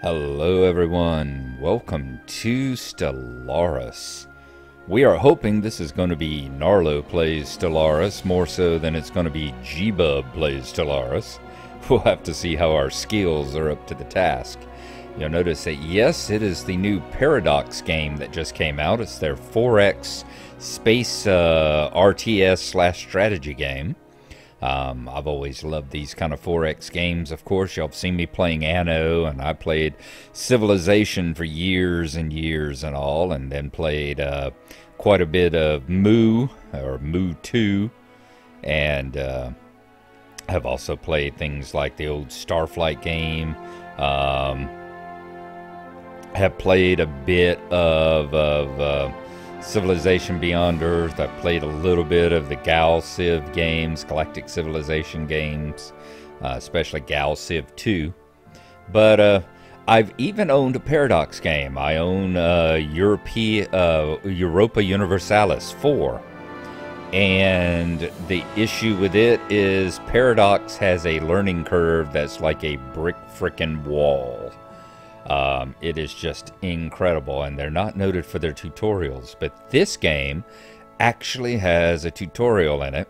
Hello everyone, welcome to Stellaris. We are hoping this is going to be Gnarlo plays Stellaris more so than it's going to be G-Bub plays Stellaris. We'll have to see how our skills are up to the task. You'll notice that yes, it is the new Paradox game that just came out. It's their 4X space RTS/strategy game. I've always loved these kind of 4X games. Of course, y'all have seen me playing Anno, and I played Civilization for years and years and all, and then played quite a bit of Mu, or Mu 2, and have also played things like the old Starflight game. Have played a bit of Civilization Beyond Earth. I played a little bit of the Civ games, Galactic Civilization games, especially Civ 2. But I've even owned a Paradox game. I own Europa Universalis 4. And the issue with it is Paradox has a learning curve that's like a brick frickin' wall. It is just incredible, and they're not noted for their tutorials, but this game actually has a tutorial in it,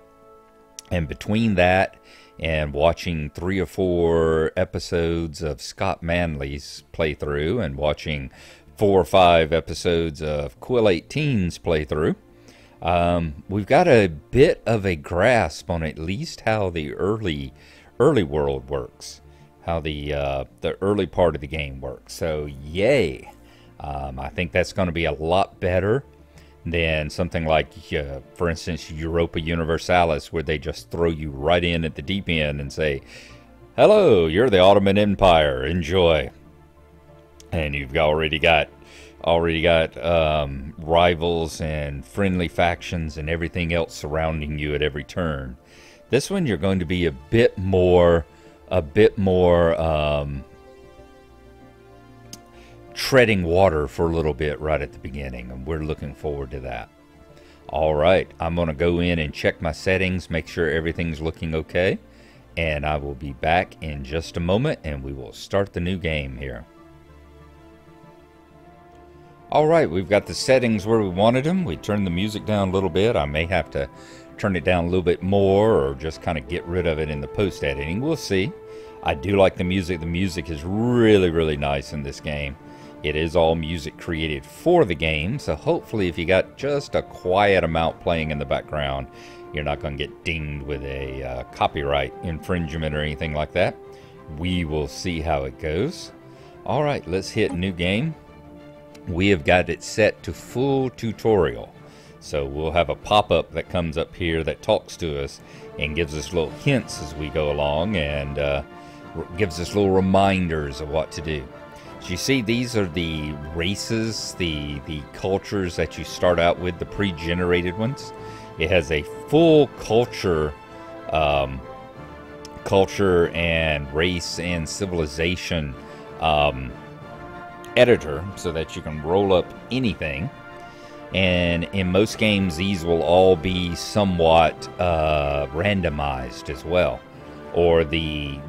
and between that and watching 3 or 4 episodes of Scott Manley's playthrough and watching 4 or 5 episodes of Quill 18's playthrough, we've got a bit of a grasp on at least how the early world works. How the early part of the game works. So yay. I think that's going to be a lot better than something like, for instance, Europa Universalis, where they just throw you right in at the deep end and say, hello, you're the Ottoman Empire, enjoy. And you've already got rivals and friendly factions and everything else surrounding you at every turn. This one you're going to be a bit more treading water for a little bit right at the beginning, and we're looking forward to that. Alright, I'm going to go in and check my settings, make sure everything's looking okay, and I will be back in just a moment and we will start the new game here. Alright, we've got the settings where we wanted them. We turned the music down a little bit. I may have to turn it down a little bit more or just kind of get rid of it in the post-editing. We'll see. I do like the music. The music is really, really nice in this game. It is all music created for the game, so hopefully if you got just a quiet amount playing in the background, you're not going to get dinged with a copyright infringement or anything like that. We will see how it goes. Alright, let's hit new game. We have got it set to full tutorial. So we'll have a pop-up that comes up here that talks to us and gives us little hints as we go along, and gives us little reminders of what to do. So you see, these are the races, the cultures that you start out with, the pre-generated ones. It has a full culture and race and civilization editor, so that you can roll up anything. And in most games, these will all be somewhat randomized as well. Or the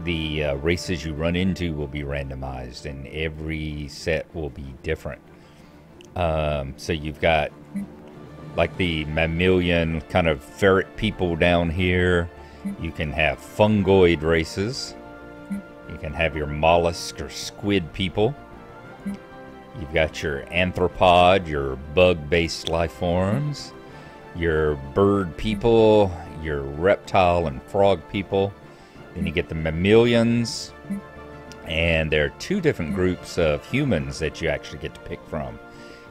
races you run into will be randomized, and every set will be different. So you've got like the mammalian kind of ferret people down here. You can have fungoid races. You can have your mollusk or squid people. You've got your anthropod, your bug-based life forms, your bird people, your reptile and frog people. Then you get the mammalians, and there are 2 different groups of humans that you actually get to pick from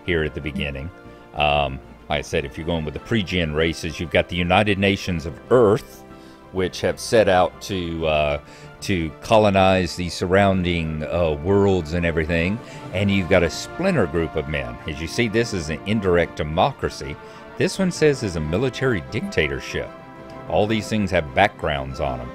here at the beginning. Like I said, if you're going with the pre-gen races, you've got the United Nations of Earth, which have set out to colonize the surrounding worlds and everything, and you've got a splinter group of men. As you see, this is an indirect democracy. This one says is a military dictatorship. All these things have backgrounds on them.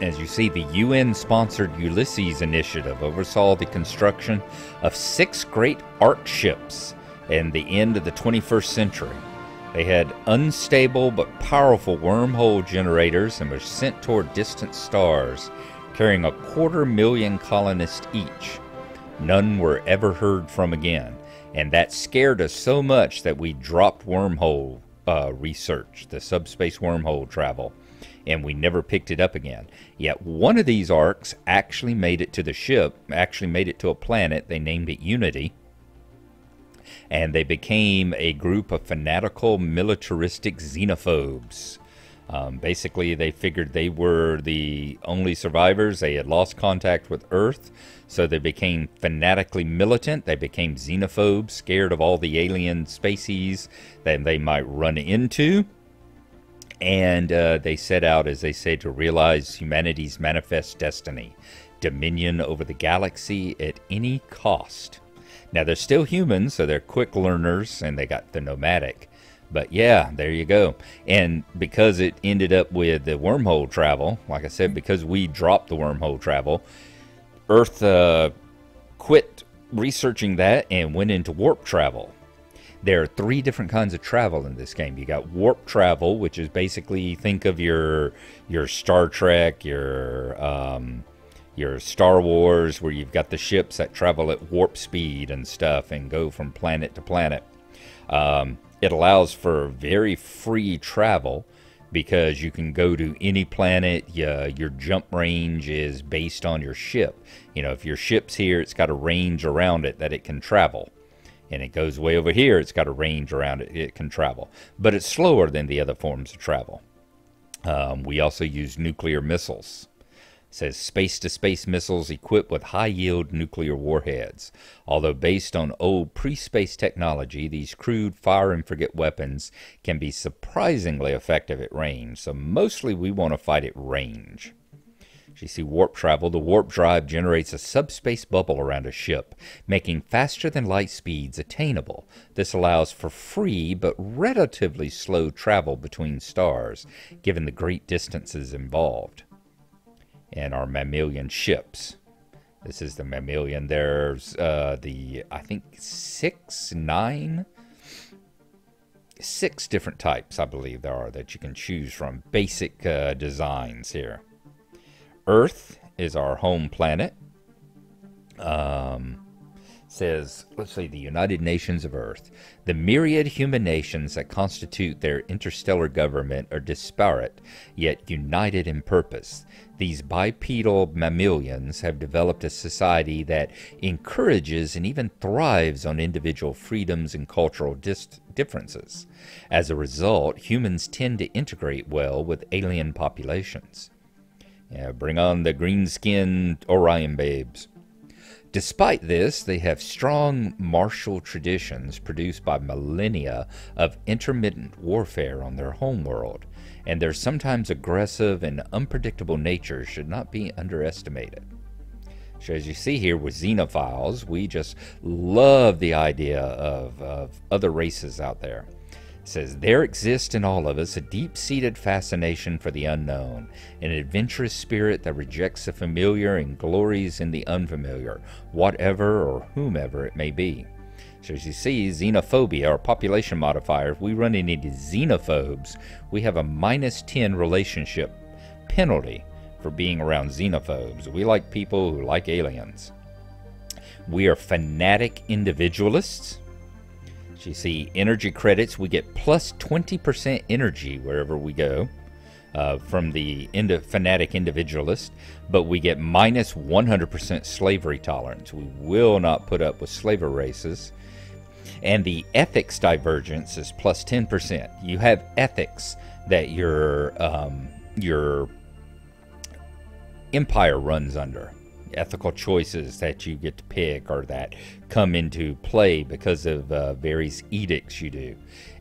As you see, the UN-sponsored Ulysses Initiative oversaw the construction of 6 great arc ships in the end of the 21st century. They had unstable but powerful wormhole generators and were sent toward distant stars. carrying 250,000 colonists each. None were ever heard from again, and that scared us so much that we dropped wormhole research, the subspace wormhole travel, and we never picked it up again. Yet one of these arcs actually made it to the ship, actually made it to a planet. They named it Unity, and they became a group of fanatical, militaristic xenophobes. Basically, they figured they were the only survivors. They had lost contact with Earth, so they became fanatically militant. They became xenophobes, scared of all the alien species that they might run into. And they set out, as they say, to realize humanity's manifest destiny, dominion over the galaxy at any cost. Now, they're still humans, so they're quick learners, and they got the nomadic. But yeah, there you go. And because it ended up with the wormhole travel, like I said, because we dropped the wormhole travel, Earth quit researching that and went into warp travel. There are 3 different kinds of travel in this game. You got warp travel, which is basically, think of your Star Trek, your Star Wars, where you've got the ships that travel at warp speed and stuff and go from planet to planet. It allows for very free travel because you can go to any planet. Your jump range is based on your ship. You know, if your ship's here, it's got a range around it that it can travel. And it goes way over here, it's got a range around it it can travel. But it's slower than the other forms of travel. We also use nuclear missiles. It says space-to-space missiles equipped with high-yield nuclear warheads. Although based on old pre-space technology, these crude fire-and-forget weapons can be surprisingly effective at range. So mostly we want to fight at range. You see warp travel. The warp drive generates a subspace bubble around a ship, making faster than light speeds attainable. This allows for free but relatively slow travel between stars, given the great distances involved. And our mammalian ships. This is the mammalian. There's I think 6 different types, I believe there are, that you can choose from. Basic designs here. Earth is our home planet. Says, let's see, the United Nations of Earth. The myriad human nations that constitute their interstellar government are disparate, yet united in purpose. These bipedal mammalians have developed a society that encourages and even thrives on individual freedoms and cultural differences. As a result, humans tend to integrate well with alien populations. Yeah, bring on the green-skinned Orion babes. Despite this, they have strong martial traditions produced by millennia of intermittent warfare on their homeworld, and their sometimes aggressive and unpredictable nature should not be underestimated. So as you see here with xenophiles, we just love the idea of other races out there. It says, there exists in all of us a deep-seated fascination for the unknown, an adventurous spirit that rejects the familiar and glories in the unfamiliar, whatever or whomever it may be. So as you see, xenophobia, our population modifier, if we run into xenophobes, we have a -10 relationship penalty for being around xenophobes. We like people who like aliens. We are fanatic individualists. You see energy credits, we get plus 20% energy wherever we go from the fanatic individualist, but we get minus 100% slavery tolerance. We will not put up with slaver races. And the ethics divergence is plus 10%. You have ethics that your empire runs under. Ethical choices that you get to pick or that come into play because of various edicts you do.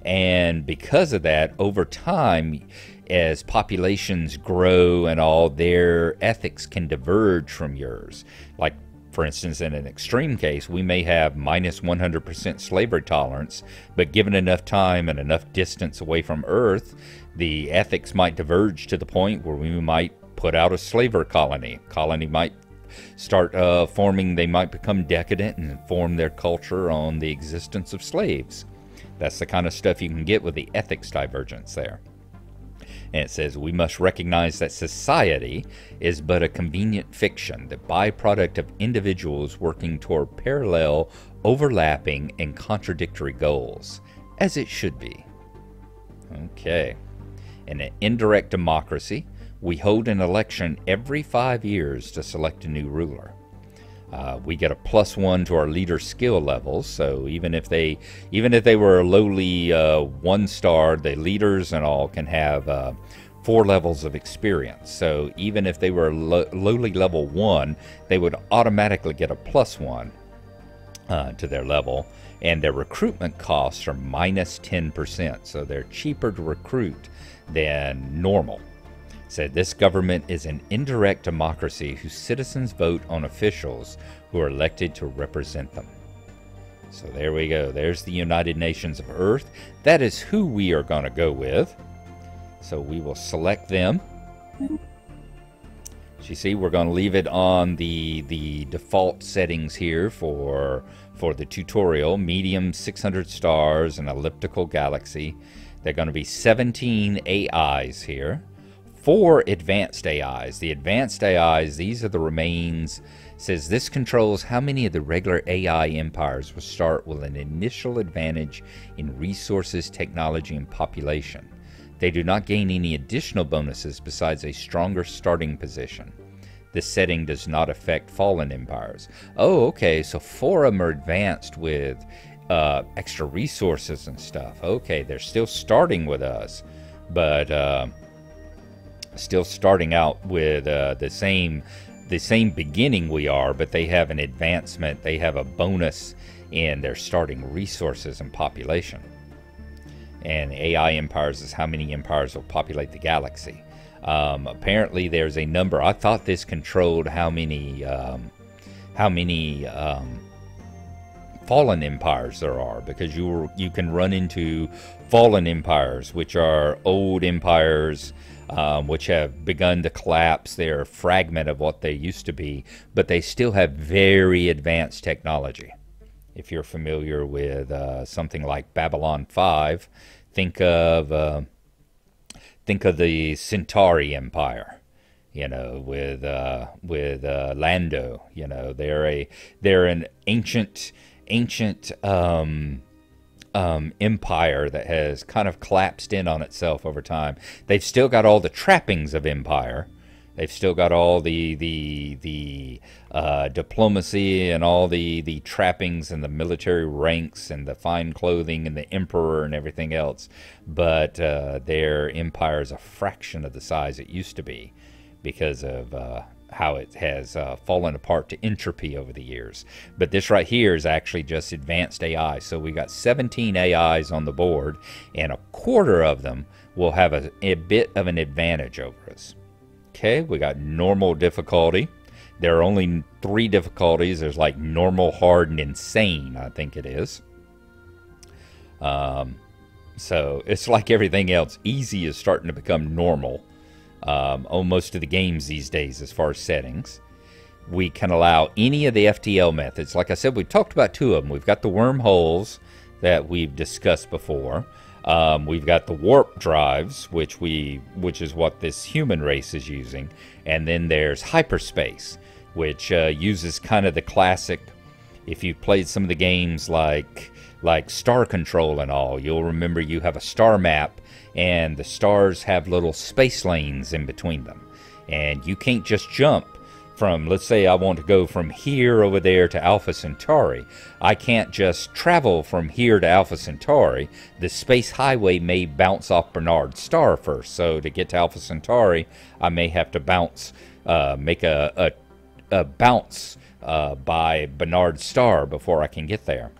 And because of that, over time, as populations grow and all, their ethics can diverge from yours. Like, for instance, in an extreme case, we may have minus 100% slavery tolerance, but given enough time and enough distance away from Earth, the ethics might diverge to the point where we might put out a slaver colony. Colony might start forming, they might become decadent and form their culture on the existence of slaves. That's the kind of stuff you can get with the ethics divergence there. And it says, we must recognize that society is but a convenient fiction, the byproduct of individuals working toward parallel, overlapping, and contradictory goals, as it should be. Okay. In an indirect democracy, we hold an election every 5 years to select a new ruler. We get a +1 to our leader skill levels, so even if they were a lowly 1-star, the leaders and all can have 4 levels of experience. So even if they were lowly level 1, they would automatically get a +1 to their level, and their recruitment costs are -10%, so they're cheaper to recruit than normal. Said this government is an indirect democracy whose citizens vote on officials who are elected to represent them. So there we go. There's the United Nations of Earth. That is who we are going to go with. So we will select them. As you see, we're going to leave it on the default settings here for the tutorial. Medium, 600 stars, an elliptical galaxy. There are going to be 17 AIs here. 4 advanced AIs. The advanced AIs, these are the remains. Says this controls how many of the regular AI empires will start with an initial advantage in resources, technology, and population. They do not gain any additional bonuses besides a stronger starting position. This setting does not affect fallen empires. Oh, okay, so 4 of them are advanced with extra resources and stuff. Okay, they're still starting with us, but still starting out with the same beginning we are, but they have an advancement. They have a bonus in their starting resources and population. And AI empires is how many empires will populate the galaxy. Apparently there's a number. I thought this controlled how many fallen empires there are, because you can run into fallen empires, which are old empires which have begun to collapse. They're a fragment of what they used to be, but they still have very advanced technology. If you're familiar with something like Babylon 5, think of the Centauri Empire, you know, with Lando. You know, they're an ancient empire that has kind of collapsed in on itself over time. They've still got all the trappings of empire. They've still got all the diplomacy and all the trappings and the military ranks and the fine clothing and the emperor and everything else. But their empire is a fraction of the size it used to be because of how it has fallen apart to entropy over the years. But this right here is actually just advanced AI. So we got 17 AIs on the board, and a quarter of them will have a bit of an advantage over us. Okay, we got normal difficulty. There are only 3 difficulties. There's like normal, hard, and insane, I think it is. So it's like everything else. Easy is starting to become normal on most of the games these days as far as settings. We can allow any of the FTL methods. Like I said, we've talked about 2 of them. We've got the wormholes that we've discussed before. We've got the warp drives, which is what this human race is using. And then there's hyperspace, which uses kind of the classic. If you've played some of the games like Star Control and all, you'll remember you have a star map, and the stars have little space lanes in between them. And you can't just jump from, let's say I want to go from here over there to Alpha Centauri. I can't just travel from here to Alpha Centauri. The space highway may bounce off Bernard's star first. So to get to Alpha Centauri, I may have to bounce, make a bounce by Bernard's star before I can get there.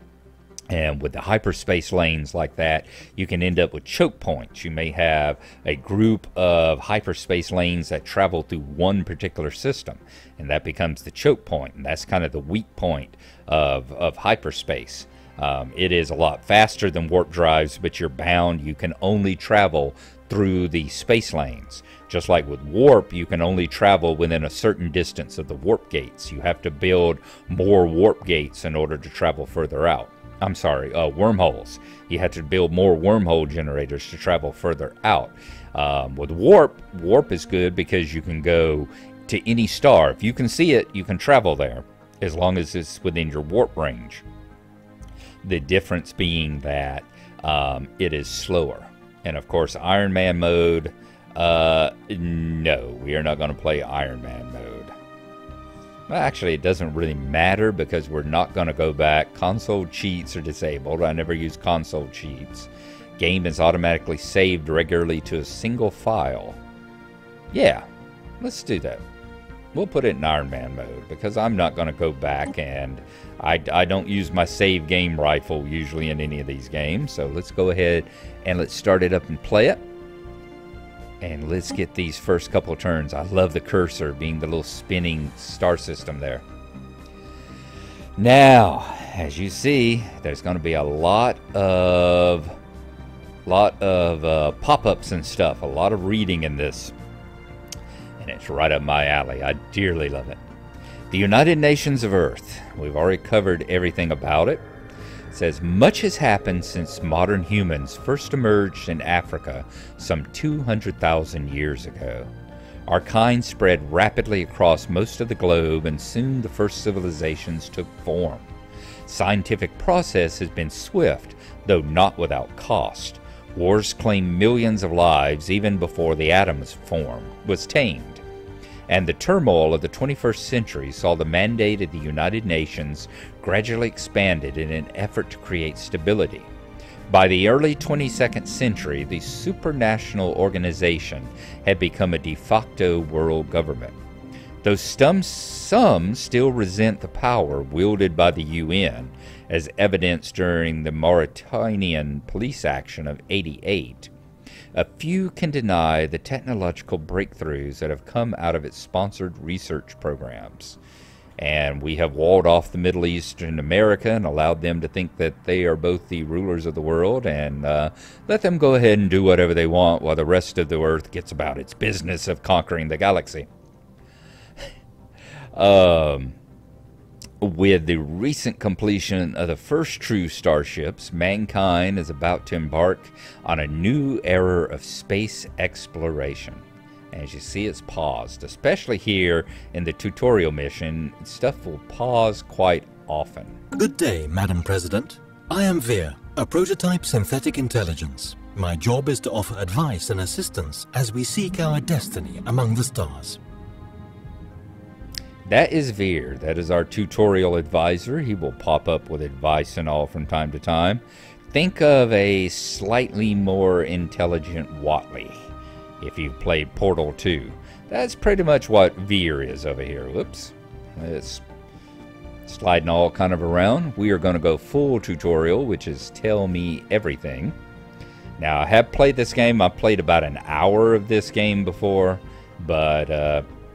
And with the hyperspace lanes like that, you can end up with choke points. You may have a group of hyperspace lanes that travel through one particular system, and that becomes the choke point. And that's kind of the weak point of hyperspace. It is a lot faster than warp drives, but you're bound. You can only travel through the space lanes. Just like with warp, you can only travel within a certain distance of the warp gates. You have to build more warp gates in order to travel further out. I'm sorry, wormholes. You have to build more wormhole generators to travel further out. With warp is good because you can go to any star. If you can see it, you can travel there, as long as it's within your warp range. The difference being that it is slower. And of course, Iron Man mode, no, we are not going to play Iron Man mode. Well, actually, it doesn't really matter because we're not going to go back. Console cheats are disabled. I never use console cheats. Game is automatically saved regularly to a single file. Yeah, let's do that. We'll put it in Iron Man mode because I'm not going to go back, and I don't use my save game rifle usually in any of these games. So let's go ahead and let's start it up and play it. And let's get these first couple of turns. I love the cursor being the little spinning star system there. Now, as you see, there's going to be a lot of pop-ups and stuff. A lot of reading in this. And it's right up my alley. I dearly love it. The United Nations of Earth. We've already covered everything about it. It says, much has happened since modern humans first emerged in Africa some 200,000 years ago. Our kind spread rapidly across most of the globe, and soon the first civilizations took form. Scientific process has been swift, though not without cost. Wars claimed millions of lives even before the atom was tamed. And the turmoil of the 21st century saw the mandate of the United Nations gradually expanded in an effort to create stability. By the early 22nd century, the supranational organization had become a de facto world government. Though some still resent the power wielded by the UN, as evidenced during the Mauritanian police action of '88, a few can deny the technological breakthroughs that have come out of its sponsored research programs. And we have walled off the Middle East and America and allowed them to think that they are both the rulers of the world, and let them go ahead and do whatever they want while the rest of the earth gets about its business of conquering the galaxy. With the recent completion of the first true starships, mankind is about to embark on a new era of space exploration. As you see, it's paused, especially here in the tutorial mission. Stuff will pause quite often. Good day, Madam President. I am Veer, a prototype synthetic intelligence. My job is to offer advice and assistance as we seek our destiny among the stars. That is Veer. That is our tutorial advisor. He will pop up with advice and all from time to time. Think of a slightly more intelligent Watley if you've played Portal 2. That's pretty much what Veer is over here. Whoops. It's sliding all kind of around. We are going to go full tutorial, which is tell me everything. Now, I have played this game. I've played about an hour of this game before, but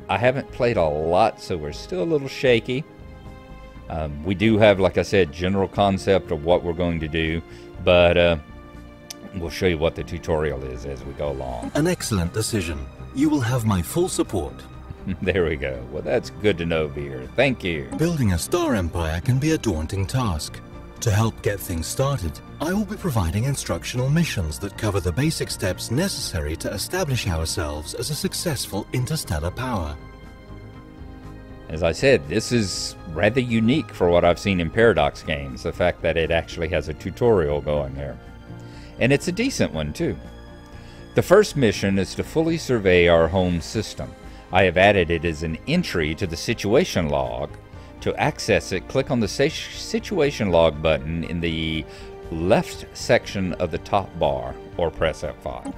I haven't played a lot, so we're still a little shaky. We do have, like I said, general concept of what we're going to do, but we'll show you what the tutorial is as we go along. An excellent decision. You will have my full support. There we go. Well, that's good to know, Veer. Thank you. Building a star empire can be a daunting task. To help get things started, I will be providing instructional missions that cover the basic steps necessary to establish ourselves as a successful interstellar power. As I said, this is rather unique for what I've seen in Paradox games, the fact that it actually has a tutorial going there. And it's a decent one, too. The first mission is to fully survey our home system. I have added it as an entry to the situation log. To access it, click on the situation log button in the left section of the top bar, or press F5.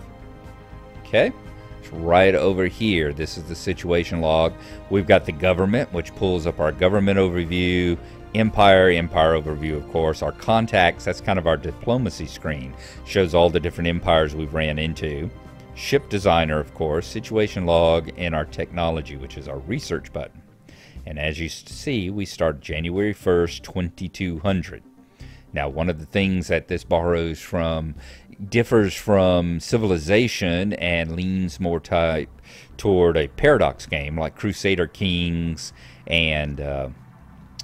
Okay, it's right over here. This is the situation log. We've got the government, which pulls up our government overview, empire overview, of course. Our contacts, that's kind of our diplomacy screen. Shows all the different empires we've ran into. Ship designer, of course, situation log, and our technology, which is our research button. And as you see, we start January 1st, 2200. Now, one of the things that this differs from Civilization and leans more toward a Paradox game like Crusader Kings and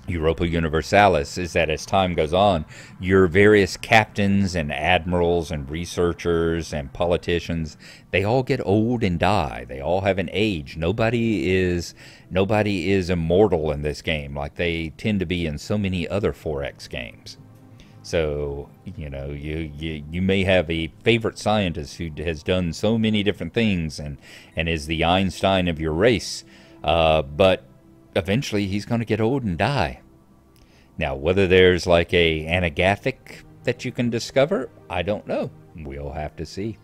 Europa Universalis, is that as time goes on, your various captains and admirals and researchers and politicians, they all get old and die. They all have an age. Nobody is immortal in this game like they tend to be in so many other 4X games. So, you know, you may have a favorite scientist who has done so many different things and is the Einstein of your race, but eventually he's going to get old and die. Now, whether there's like a anagathic that you can discover, I don't know. We'll have to see.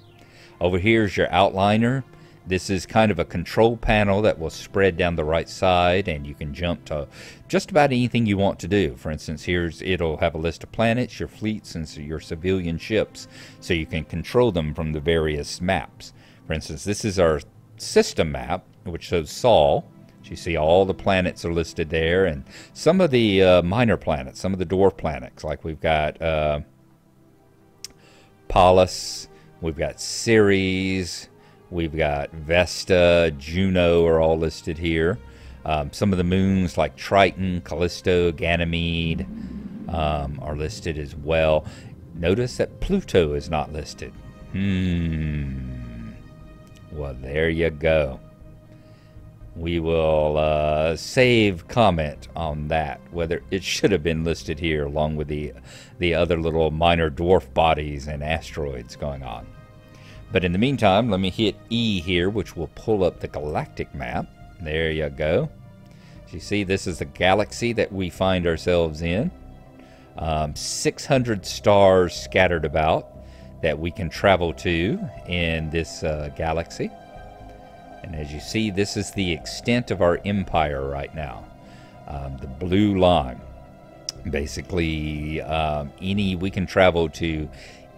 Over here's your outliner. This is kind of a control panel that will spread down the right side, and you can jump to just about anything you want to do. For instance, it'll have a list of planets, your fleets, and your civilian ships, so you can control them from the various maps. For instance, this is our system map, which shows Sol. You see all the planets are listed there, and some of the minor planets, some of the dwarf planets, like we've got Pallas, we've got Ceres, we've got Vesta, Juno are all listed here. Some of the moons like Triton, Callisto, Ganymede are listed as well. Notice that Pluto is not listed. Well, there you go. We will save comment on that, whether it should have been listed here along with the other little minor dwarf bodies and asteroids going on. But in the meantime, let me hit E here, which will pull up the galactic map. There you go. As you see, this is the galaxy that we find ourselves in. 600 stars scattered about that we can travel to in this galaxy. And as you see, this is the extent of our empire right now. The blue line. Basically, we can travel to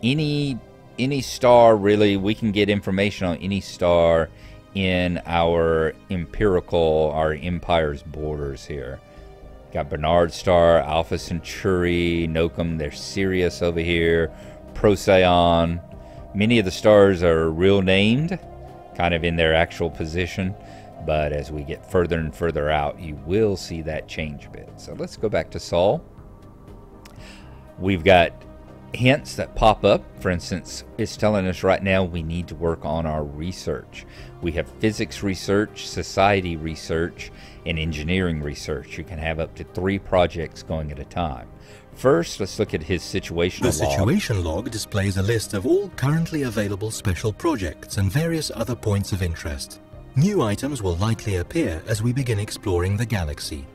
any star, really. We can get information on any star in our empire's borders here. Got Bernard Star, Alpha Centauri, Nocum, there's Sirius over here, Procyon. Many of the stars are real named, kind of in their actual position, but as we get further and further out, you will see that change a bit. So let's go back to Sol. We've got hints that pop up. For instance, it's telling us right now we need to work on our research. We have physics research, society research, and engineering research. You can have up to 3 projects going at a time. First, let's look at his situational log. The situation log displays a list of all currently available special projects and various other points of interest. New items will likely appear as we begin exploring the galaxy.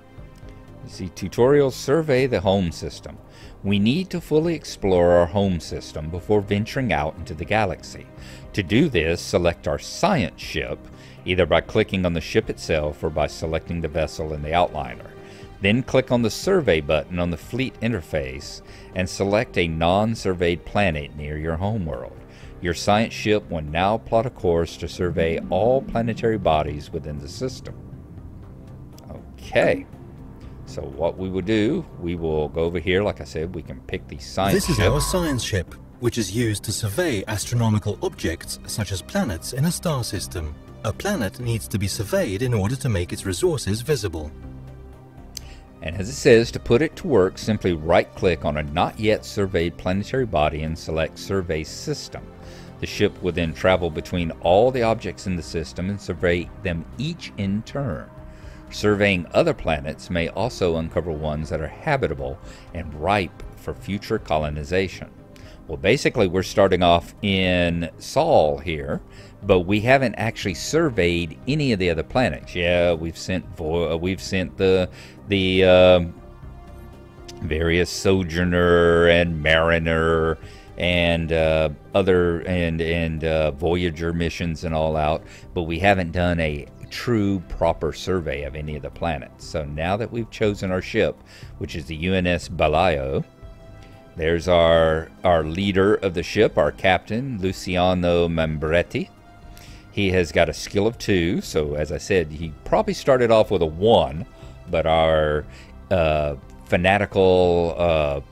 You see, tutorials survey the home system. We need to fully explore our home system before venturing out into the galaxy. To do this, select our science ship, either by clicking on the ship itself or by selecting the vessel in the outliner. Then click on the survey button on the fleet interface and select a non-surveyed planet near your homeworld. Your science ship will now plot a course to survey all planetary bodies within the system. Okay. So what we will do, we will go over here. Like I said, we can pick the science ship. This is our science ship, which is used to survey astronomical objects such as planets in a star system. A planet needs to be surveyed in order to make its resources visible. And as it says, to put it to work, simply right-click on a not yet surveyed planetary body and select Survey System. The ship will then travel between all the objects in the system and survey them each in turn. Surveying other planets may also uncover ones that are habitable and ripe for future colonization. Well, basically, we're starting off in Sol here, but we haven't actually surveyed any of the other planets. Yeah, we've sent the various Sojourner and Mariner and other Voyager missions and all out, but we haven't done a true proper survey of any of the planets. So now that we've chosen our ship, which is the UNS Balayo, there's our leader of the ship, our captain, Luciano Membretti. He has got a skill of 2, so as I said, he probably started off with a 1, but our fanatical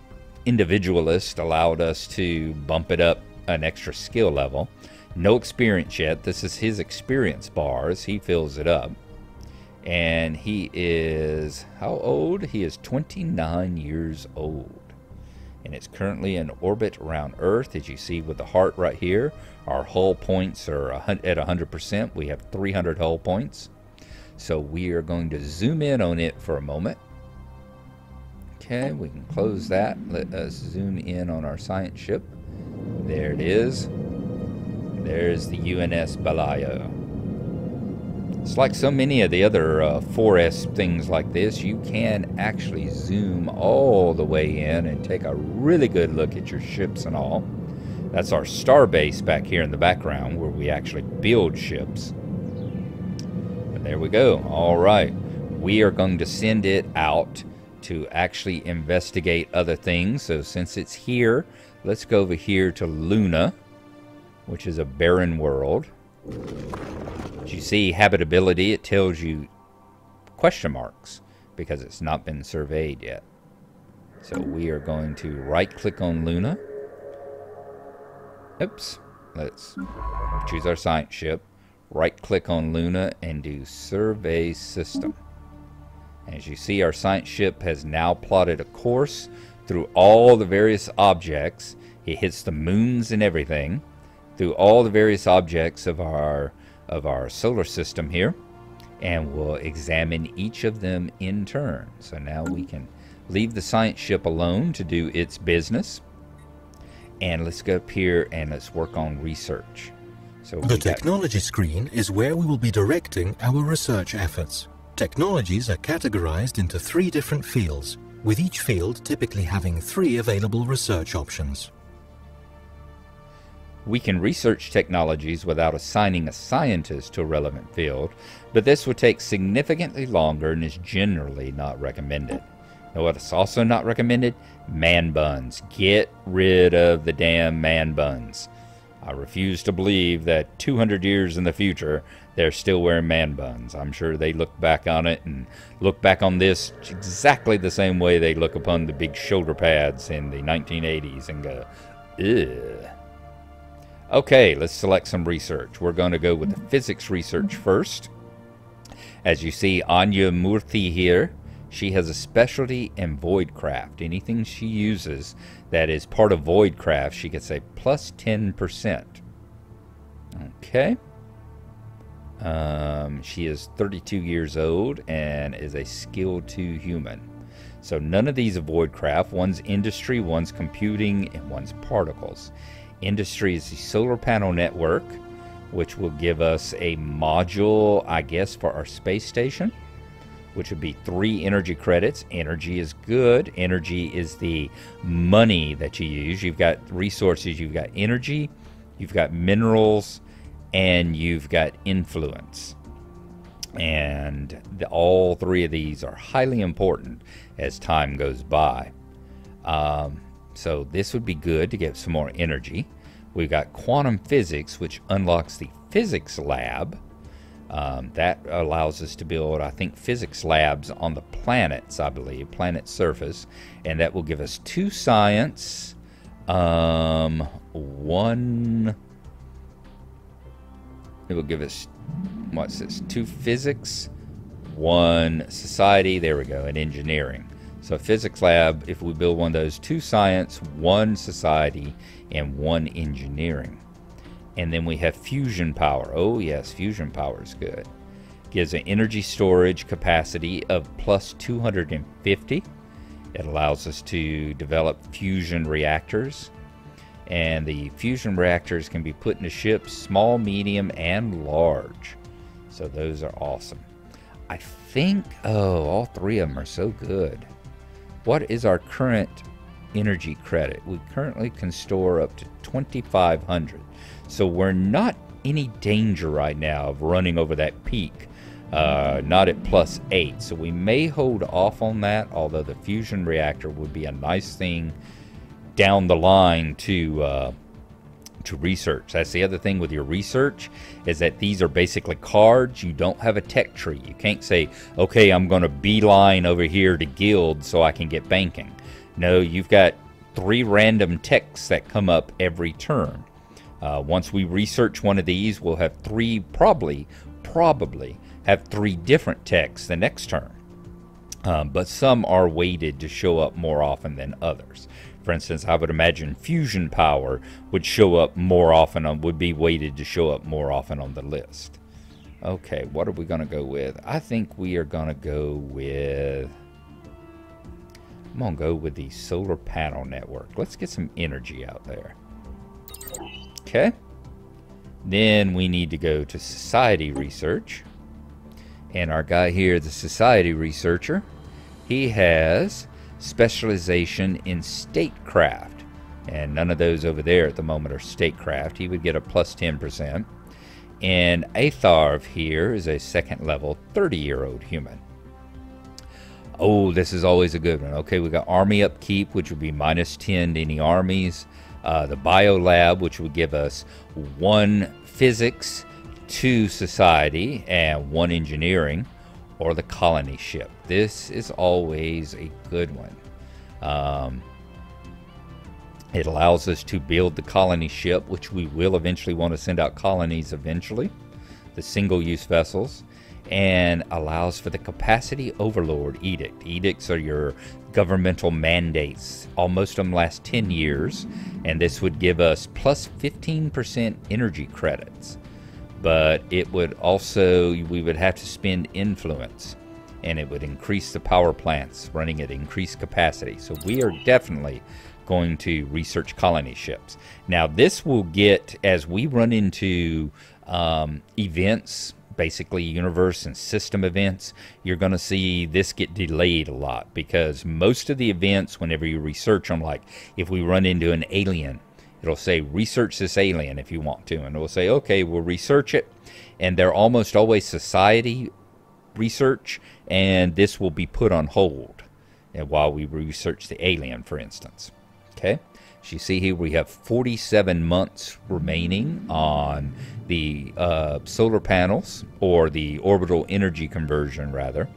individualist allowed us to bump it up an extra skill level. No experience yet. This is his experience bar as he fills it up. And he is, how old? He is 29 years old. And it's currently in orbit around Earth, as you see with the heart right here. Our hull points are at 100%. We have 300 hull points. So we are going to zoom in on it for a moment. Okay, we can close that. Let us zoom in on our science ship. There it is. There's the UNS Balayo. It's like so many of the other 4S things like this, you can actually zoom all the way in and take a really good look at your ships and all. That's our star base back here in the background where we actually build ships. And there we go. All right. We are going to send it out to actually investigate other things. So since it's here, let's go over here to Luna, which is a barren world. As you see habitability, it tells you question marks because it's not been surveyed yet. So we are going to right click on Luna. Oops. Let's choose our science ship. Right click on Luna and do survey system. As you see, our science ship has now plotted a course through all the various objects. It hits the moons and everything through all the various objects of our solar system here, and we'll examine each of them in turn. So now we can leave the science ship alone to do its business, and let's go up here and let's work on research. So the technology screen is where we will be directing our research efforts. Technologies are categorized into 3 different fields, with each field typically having 3 available research options. We can research technologies without assigning a scientist to a relevant field, but this would take significantly longer and is generally not recommended. Now, what's also not recommended? Man buns. Get rid of the damn man buns. I refuse to believe that 200 years in the future, they're still wearing man buns. I'm sure they look back on it and look back on this exactly the same way they look upon the big shoulder pads in the 1980s and go, ugh. Okay, let's select some research. We're going to go with the physics research first. As you see, Anya Murthy here, she has a specialty in voidcraft. Anything she uses that is part of voidcraft, she gets a plus 10%. Okay. She is 32 years old and is a skill 2 human. So none of these are voidcraft. One's industry, one's computing, and one's particles. Industry is the solar panel network, which will give us a module, I guess, for our space station, which would be 3 energy credits. Energy is good. Energy is the money that you use. You've got resources. You've got energy, you've got minerals, and you've got influence. And all 3 of these are highly important as time goes by. So this would be good to get some more energy. We've got quantum physics, which unlocks the physics lab. That allows us to build, I think, physics labs on the planets, I believe, planet surface. And that will give us 2 science, 1... It will give us, what's this, 2 physics, 1 society, there we go, and engineering. So physics lab, if we build one of those, 2 science, 1 society, and 1 engineering. And then we have fusion power. Oh yes, fusion power is good. Gives an energy storage capacity of plus 250. It allows us to develop fusion reactors. And the fusion reactors can be put into ships, small, medium, and large. So those are awesome. I think, oh, all 3 of them are so good. What is our current energy credit? We currently can store up to 2,500. So we're not any danger right now of running over that peak. Not at plus 8. So we may hold off on that, although the fusion reactor would be a nice thing down the line to research. That's the other thing with your research, is that these are basically cards. You don't have a tech tree. You can't say, okay, I'm going to beeline over here to guild so I can get banking. No, you've got 3 random techs that come up every turn. Once we research one of these, we'll have 3 probably have 3 different techs the next turn. But some are weighted to show up more often than others. For instance, I would imagine fusion power would show up more often, would be weighted to show up more often on the list. Okay, what are we going to go with? I think we are going to go with... I'm going to go with the solar panel network. Let's get some energy out there. Okay. Then we need to go to society research. And our guy here, the society researcher, he has specialization in statecraft. And none of those over there at the moment are statecraft. He would get a plus 10%. And Atharv here is a second level 30-year-old human. Oh, this is always a good one. Okay, we got Army Upkeep, which would be minus 10 to any armies. The Biolab, which would give us 1 Physics, 2 Society, and 1 Engineering. Or the Colony Ship. This is always a good one. It allows us to build the colony ship, which we will eventually want to send out colonies eventually. The single-use vessels. And allows for the Capacity Overlord Edict. Edicts are your governmental mandates. Almost of them last 10 years. And this would give us plus 15% energy credits. But it would also, we would have to spend influence. And it would increase the power plants running at increased capacity. So we are definitely going to research colony ships. Now this will get, as we run into events, basically universe and system events, you're going to see this get delayed a lot, because most of the events, whenever you research them, like if we run into an alien, it'll say research this alien if you want to, and it will say okay, we'll research it, and they're almost always society research, and this will be put on hold and while we research the alien, for instance. Okay, as you see here, we have 47 months remaining on the solar panels, or the orbital energy conversion rather.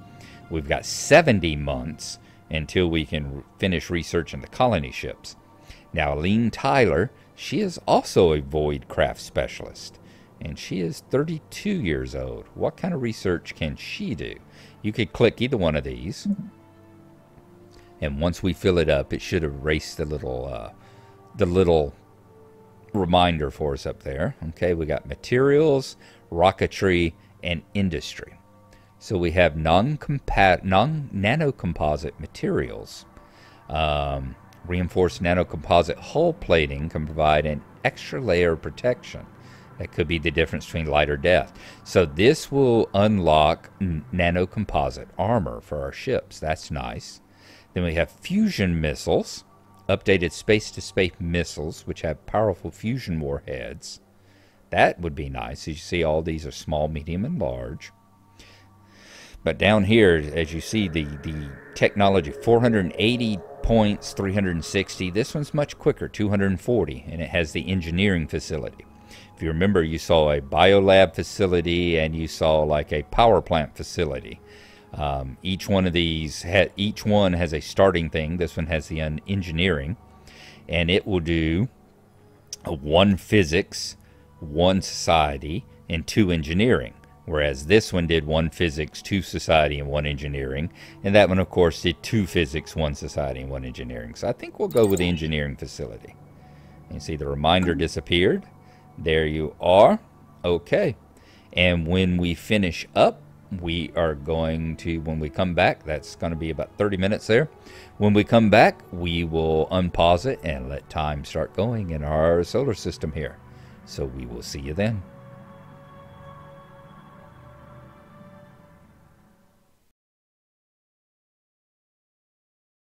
We've got 70 months until we can finish researching the colony ships. Now Aline Tyler, she is also a void craft specialist, and she is 32 years old. What kind of research can she do? You could click either one of these, and once we fill it up, it should erase the little reminder for us up there. Okay, we got materials, rocketry, and industry. So we have nanocomposite materials. Reinforced nanocomposite hull plating can provide an extra layer of protection. That could be the difference between life or death. So this will unlock nanocomposite armor for our ships. That's nice. Then we have fusion missiles. Updated space-to-space missiles, which have powerful fusion warheads. That would be nice. As you see, all these are small, medium, and large. But down here, as you see, the technology, 480 points, 360. This one's much quicker, 240, and it has the engineering facility. If you remember, you saw a biolab facility, and you saw like a power plant facility. Each one of these, each one has a starting thing. This one has the engineering, and it will do 1 physics, 1 society, and 2 engineering. Whereas this one did 1 physics, 2 society, and 1 engineering. And that one, of course, did 2 physics, 1 society, and 1 engineering. So I think we'll go with the engineering facility. You see the reminder disappeared. There you are. Okay. And when we finish up, we are going to, when we come back, that's going to be about 30 minutes there. When we come back, we will unpause it and let time start going in our solar system here. So we will see you then.